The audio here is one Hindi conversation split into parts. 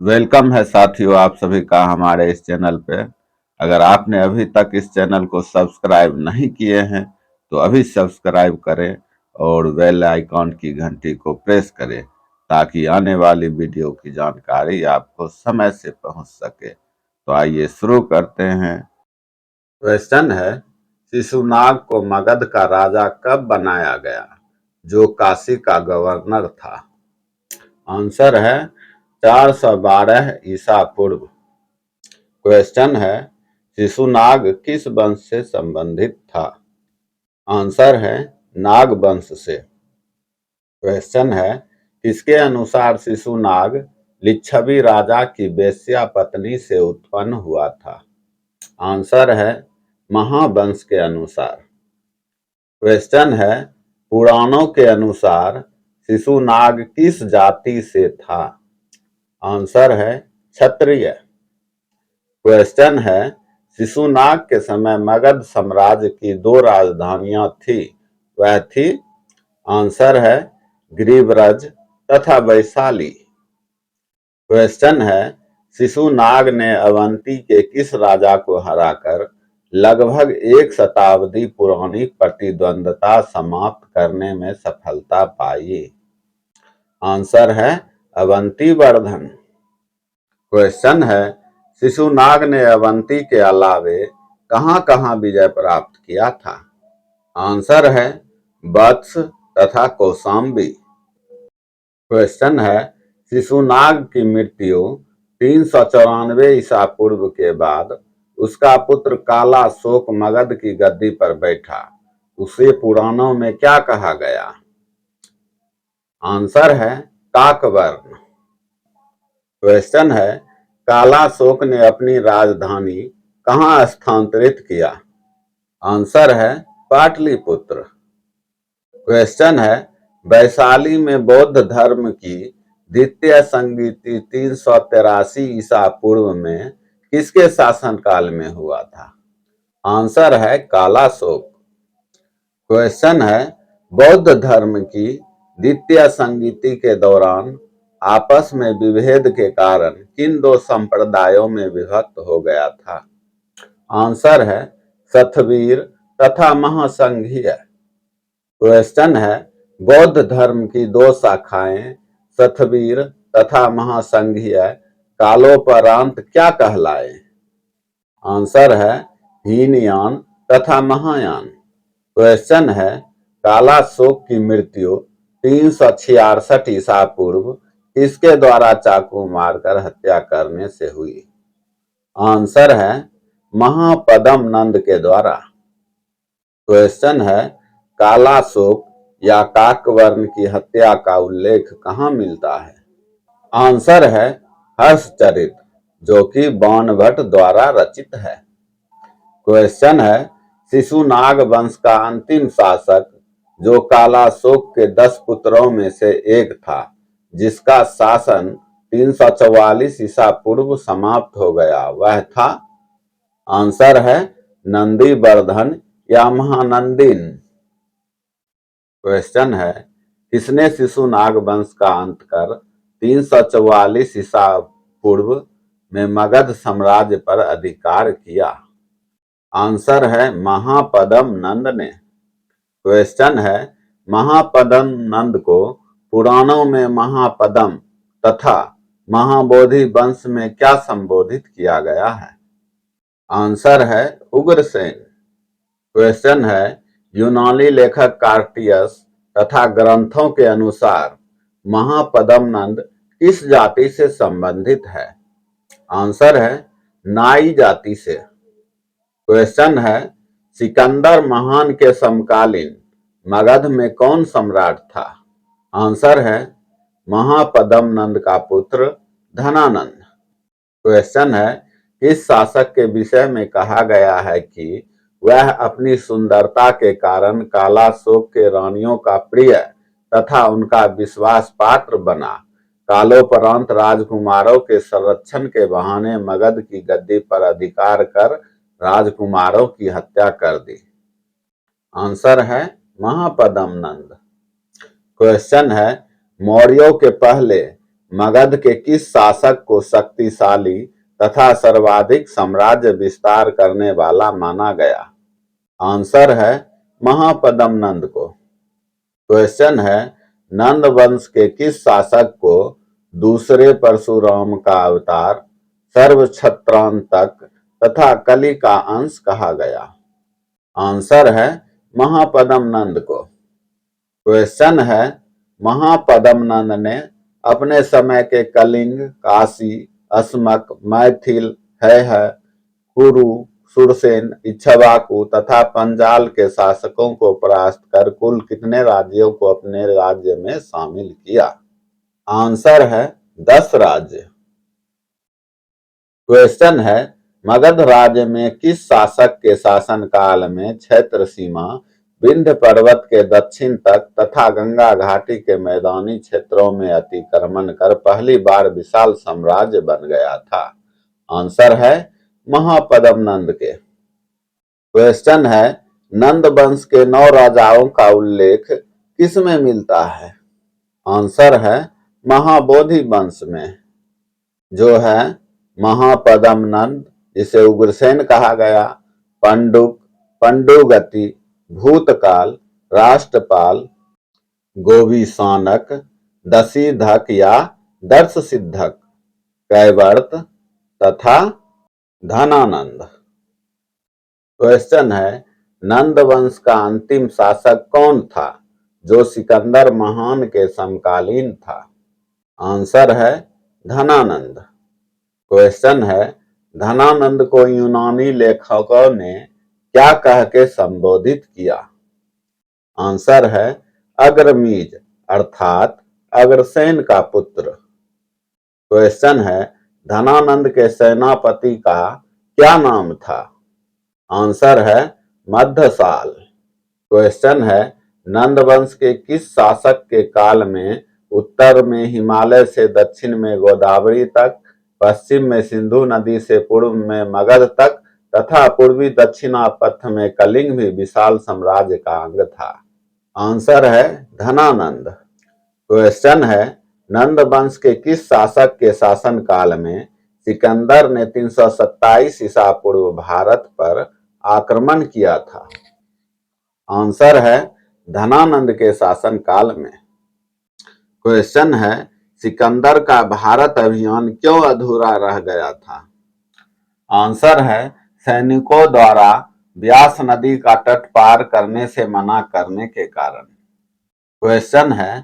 वेलकम है साथियों, आप सभी का हमारे इस चैनल पे। अगर आपने अभी तक इस चैनल को सब्सक्राइब नहीं किए हैं तो अभी सब्सक्राइब करें और बेल आइकॉन की घंटी को प्रेस करें ताकि आने वाली वीडियो की जानकारी आपको समय से पहुंच सके। तो आइए शुरू करते हैं। क्वेश्चन है, शिशुनाग को मगध का राजा कब बनाया गया जो काशी का गवर्नर था? आंसर है 412 ईसा पूर्व। क्वेश्चन है, शिशुनाग किस वंश से संबंधित था? आंसर है नाग वंश से। क्वेश्चन है, किसके अनुसार शिशुनाग लिच्छवी राजा की वेश्या पत्नी से उत्पन्न हुआ था? आंसर है महावंश के अनुसार। क्वेश्चन है, पुराणों के अनुसार शिशुनाग किस जाति से था? आंसर है क्षत्रिय। क्वेश्चन है, शिशुनाग के समय मगध साम्राज्य की दो राजधानियां थी, वह थी? आंसर है गिरिव्रज तथा वैशाली। क्वेश्चन है, शिशुनाग ने अवंती के किस राजा को हराकर लगभग एक शताब्दी पुरानी प्रतिद्वंदता समाप्त करने में सफलता पाई? आंसर है अवंती वर्धन। क्वेश्चन है, शिशुनाग ने अवंती के अलावे कहां-कहां विजय प्राप्त किया था? आंसर है वत्स तथा कौशाम्बी। क्वेश्चन है, शिशुनाग की मृत्यु 394 ईसा पूर्व के बाद उसका पुत्र काला शोक मगध की गद्दी पर बैठा, उसे पुराणों में क्या कहा गया? आंसर है काकवर्ण। क्वेश्चन है, काला शोक ने अपनी राजधानी कहां स्थानांतरित किया? आंसर है पाटलिपुत्र। क्वेश्चन है, वैशाली में बौद्ध धर्म की द्वितीय संगीति 383 ईसा पूर्व में किसके शासनकाल में हुआ था? आंसर है काला शोक। क्वेश्चन है, बौद्ध धर्म की द्वितीय संगीति के दौरान आपस में विभेद के कारण किन दो संप्रदायों में विभक्त हो गया था? आंसर है सतवीर तथा महासंघीय। क्वेश्चन है, बौद्ध धर्म की दो शाखाएं सतवीर तथा महासंघीय कालोपरांत क्या कहलाए? आंसर है हीनयान तथा महायान। क्वेश्चन है, काला शोक की मृत्यु 366 ईसा पूर्व किसके द्वारा चाकू मारकर हत्या करने से हुई? आंसर है महापद्म नंद के द्वारा। क्वेश्चन है, काला शोक या काकवर्ण की हत्या का उल्लेख कहाँ मिलता है? आंसर है हर्षचरित, जो कि बाणभट्ट द्वारा रचित है। क्वेश्चन है, शिशुनाग वंश का अंतिम शासक जो काला शोक के 10 पुत्रों में से एक था, जिसका शासन 344 ईसा पूर्व समाप्त हो गया, वह था? आंसर है नंदीवर्धन या महानंदिन। क्वेश्चन है, किसने शिशुनाग वंश का अंत कर 344 ईसा पूर्व में मगध साम्राज्य पर अधिकार किया? आंसर है महापद्म नंद ने। क्वेश्चन है, महापद्म नंद को पुराणों में महापद्म तथा महाबोधि वंश में क्या संबोधित किया गया है? आंसर है उग्रसेन। क्वेश्चन है, यूनानी लेखक कार्टियस तथा ग्रंथों के अनुसार महापद्म नंद किस जाति से संबंधित है? आंसर है नाई जाति से। क्वेश्चन है, सिकंदर महान के समकालीन मगध में कौन सम्राट था? आंसर है महापद्म नंद का पुत्र धनानंद। क्वेश्चन है, किस शासक के विषय में कहा गया है कि वह अपनी सुंदरता के कारण काला शोक के रानियों का प्रिय तथा उनका विश्वास पात्र बना, कालोपरांत राजकुमारों के संरक्षण के बहाने मगध की गद्दी पर अधिकार कर राजकुमारों की हत्या कर दी? आंसर है महापद्म नंद। क्वेश्चन है, मौर्यों के पहले मगध के किस शासक को शक्तिशाली तथा सर्वाधिक साम्राज्य विस्तार करने वाला माना गया? आंसर है महापद्म नंद को। क्वेश्चन है, नंद वंश के किस शासक को दूसरे परशुराम का अवतार, सर्वक्षत्रांतक तथा कली का अंश कहा गया? आंसर है महापद्म नंद को। क्वेश्चन है, महापद्म नंद ने अपने समय के कलिंग, काशी, अस्मक, मैथिल, है, कुरु, सुरसेन, इक्ष्वाकु तथा पंजाल के शासकों को परास्त कर कुल कितने राज्यों को अपने राज्य में शामिल किया? आंसर है 10 राज्य। क्वेश्चन है, मगध राज्य में किस शासक के शासनकाल में क्षेत्र सीमा विंध्य पर्वत के दक्षिण तक तथा गंगा घाटी के मैदानी क्षेत्रों में अतिक्रमण कर पहली बार विशाल साम्राज्य बन गया था? आंसर है महापद्म नंद के। क्वेश्चन है, नंद वंश के 9 राजाओं का उल्लेख किसमें मिलता है? आंसर है महाबोधि वंश में, जो है महापद्म नंद, जिसे उग्रसेन कहा गया, पंडुक, पंडुगति, भूतकाल, राष्ट्रपाल, गोविशानक, दशीधक या दर्शसिद्धक, कैवर्त तथा धनानंद। क्वेश्चन है, नंद वंश का अंतिम शासक कौन था जो सिकंदर महान के समकालीन था? आंसर है धनानंद। क्वेश्चन है, धनानंद को यूनानी लेखकों ने क्या कह के संबोधित किया? आंसर है अग्रमीज अर्थात अग्रसेन का पुत्र। क्वेश्चन है, धनानंद के सेनापति का क्या नाम था? आंसर है मध्यसाल। क्वेश्चन है, नंद वंश के किस शासक के काल में उत्तर में हिमालय से दक्षिण में गोदावरी तक, पश्चिम में सिंधु नदी से पूर्व में मगध तक तथा पूर्वी दक्षिणापथ में कलिंग भी विशाल साम्राज्य का अंग था? आंसर है धनानंद। क्वेश्चन है, नंद वंश के किस शासक के शासन काल में सिकंदर ने 327 ईसा पूर्व भारत पर आक्रमण किया था? आंसर है धनानंद के शासन काल में। क्वेश्चन है, सिकंदर का भारत अभियान क्यों अधूरा रह गया था? आंसर है सैनिकों द्वारा व्यास नदी का तट पार करने से मना करने के कारण। क्वेश्चन है,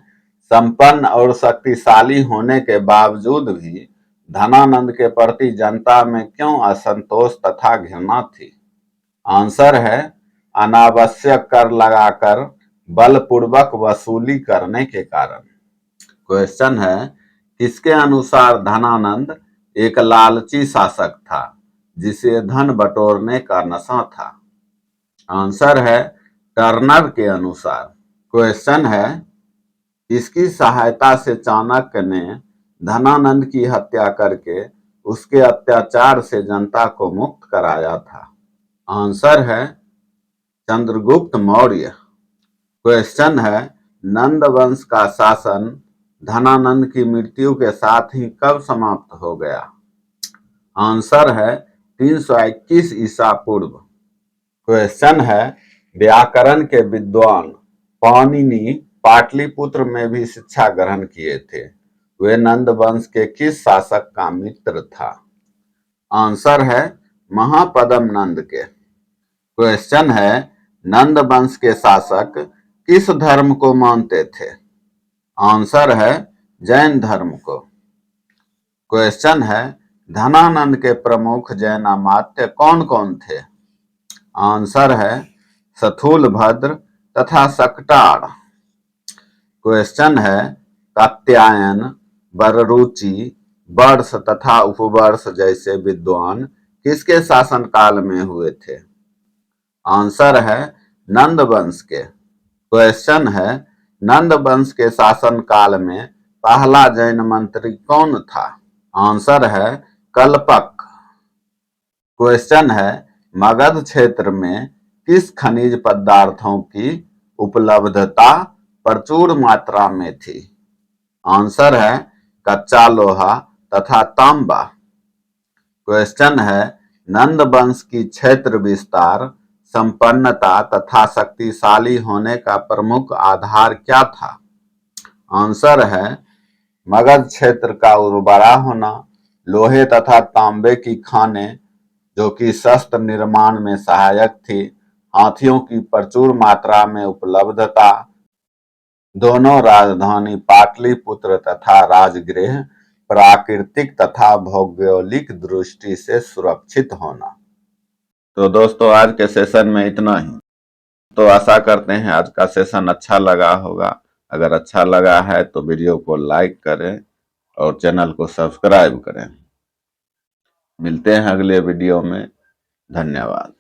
संपन्न और शक्तिशाली होने के बावजूद भी धनानंद के प्रति जनता में क्यों असंतोष तथा घृणा थी? आंसर है अनावश्यक कर लगाकर बलपूर्वक वसूली करने के कारण। क्वेश्चन है, किसके अनुसार धनानंद एक लालची शासक था जिसे धन बटोरने का नशा था? आंसर है टर्नर के अनुसार। क्वेश्चन है, इसकी सहायता से चाणक्य ने धनानंद की हत्या करके उसके अत्याचार से जनता को मुक्त कराया था? आंसर है चंद्रगुप्त मौर्य। क्वेश्चन है, नंद वंश का शासन धनानंद की मृत्यु के साथ ही कब समाप्त हो गया? आंसर है 321 ईसा पूर्व। क्वेश्चन है, व्याकरण के विद्वान पाणिनि पाटलिपुत्र में भी शिक्षा ग्रहण किए थे, वे नंद वंश के किस शासक का मित्र था? आंसर है महापद्म नंद के। क्वेश्चन है, नंद वंश के शासक किस धर्म को मानते थे? आंसर है जैन धर्म को। क्वेश्चन है, धनानंद के प्रमुख जैन अमात्य कौन कौन थे? आंसर है स्थूलभद्र तथा शकटार। क्वेश्चन है, कात्यायन, बररुचि, वर्ष तथा उपवर्ष जैसे विद्वान किसके शासन काल में हुए थे? आंसर है नंद वंश के। क्वेश्चन है, नंद वंश के शासन काल में पहला जैन मंत्री कौन था? आंसर है कल्पक। क्वेश्चन है, मगध क्षेत्र में किस खनिज पदार्थों की उपलब्धता प्रचुर मात्रा में थी? आंसर है कच्चा लोहा तथा तांबा। क्वेश्चन है, नंद वंश की क्षेत्र विस्तार, संपन्नता तथा शक्तिशाली होने का प्रमुख आधार क्या था? आंसर है मगध क्षेत्र का उर्वरा होना, लोहे तथा तांबे की खानें जो कि शस्त्र निर्माण में सहायक थी, हाथियों की प्रचुर मात्रा में उपलब्धता, दोनों राजधानी पाटलिपुत्र तथा राजगृह प्राकृतिक तथा भौगोलिक दृष्टि से सुरक्षित होना। तो दोस्तों आज के सेशन में इतना ही। तो आशा करते हैं आज का सेशन अच्छा लगा होगा। अगर अच्छा लगा है तो वीडियो को लाइक करें और चैनल को सब्सक्राइब करें। मिलते हैं अगले वीडियो में। धन्यवाद।